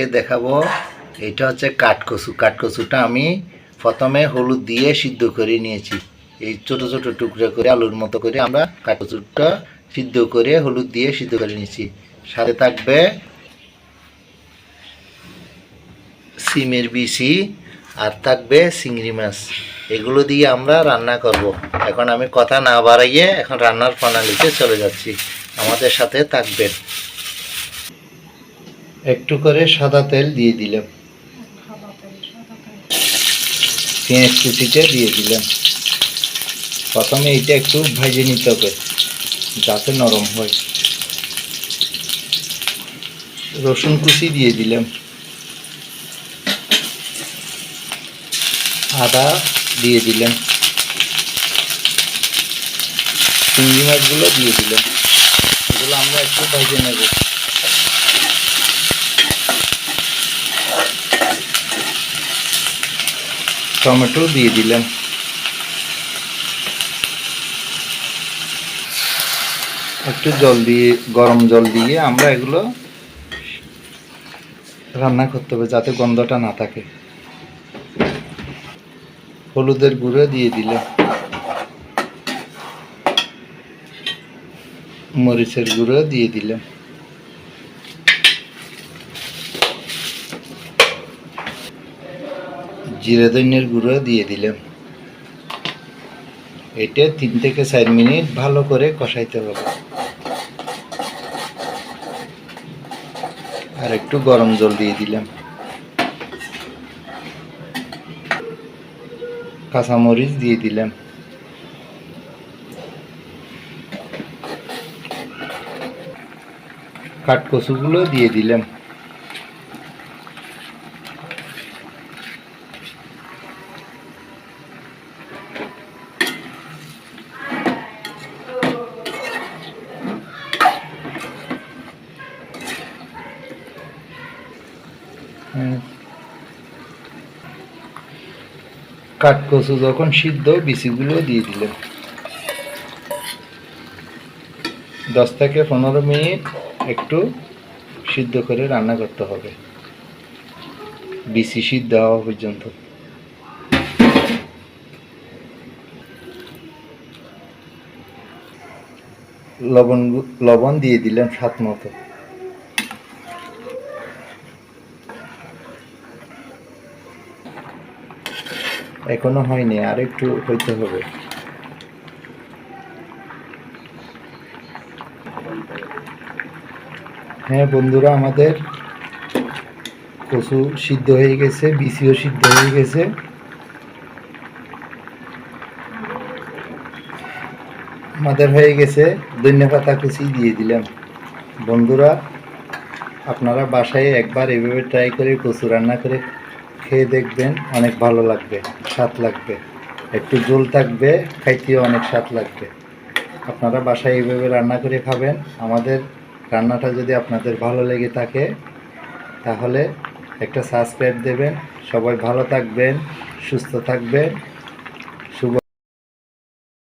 আপনাদেরকে দেখাবো। এটা হচ্ছে কাঠকচু। কাঠকচুটা আমি প্রথমে হলুদ দিয়ে সিদ্ধ করে নিয়েছি। এই ছোট ছোট টুকরো করে আলুর মতো করে আমরা কাঠকচুটা সিদ্ধ করে হলুদ দিয়ে সিদ্ধ করে নিয়েছি। সাথে থাকবে সিমের বিচি আর থাকবে চিংড়ি মাছ। এগুলো দিয়ে আমরা রান্না করব। এখন আমি কথা না বাড়াইয়ে এখন রান্নার প্রণালীতে চলে যাচ্ছি, আমাদের সাথে থাকবেন। একটু করে সাদা তেল দিয়ে দিলাম, পেঁয়াজ কুচিটা দিয়ে দিলাম। প্রথমে এটা একটু ভেজে নিতে হবে যাতে নরম হয়। রসুন কুচি দিয়ে দিলাম, আদা দিয়ে দিলাম, চিংড়ি মাছগুলো দিয়ে দিলাম। এগুলো আমরা একটু ভেজে নেব। টমেটো দিয়ে দিলাম। একটু জল দিয়ে, গরম জল দিয়ে আমরা এগুলো রান্না করতে হবে যাতে গন্ধটা না থাকে। হলুদের গুঁড়ো দিয়ে দিলাম, মরিচের গুঁড়ো দিয়ে দিলাম, জিরে ধনিয়ার গুঁড়ো দিয়ে দিলাম। এটা 3 থেকে 4 মিনিট ভালো করে কষাইতে হবে। আর একটু গরম জল দিয়ে দিলাম। কাঁচামরিচ দিয়ে দিলাম। কাঠকচুগুলো দিয়ে দিলাম। কাঠকচু যখন সিদ্ধ, বিচিগুলো দিয়ে দিলাম। 10 থেকে 15 মিনিট একটু সিদ্ধ করে রান্না করতে হবে, বিচি সিদ্ধ হওয়া পর্যন্ত। লবণ দিয়ে দিলাম স্বাদ মতো। এখনো হয়নি, আর একটু হইতে হবে। হ্যাঁ বন্ধুরা, আমাদের কচু সিদ্ধ হয়ে গেছে, বিচিও সিদ্ধ হয়ে গেছে। আমাদের হয়ে গেছে। ধনেপাতা কুচি দিয়ে দিলাম। বন্ধুরা, আপনারা বাসায় একবার এভাবে ট্রাই করে কচু রান্না করে খেয়ে দেখবেন, অনেক ভালো লাগবে, স্বাদ লাগবে। একটু ঝোল থাকবে, খাইতেও অনেক স্বাদ লাগবে। আপনারা বাসায় এইভাবে রান্না করে খাবেন। আমাদের রান্নাটা যদি আপনাদের ভালো লেগে থাকে তাহলে একটা সাবস্ক্রাইব দেবেন। সবাই ভালো থাকবেন, সুস্থ থাকবেন।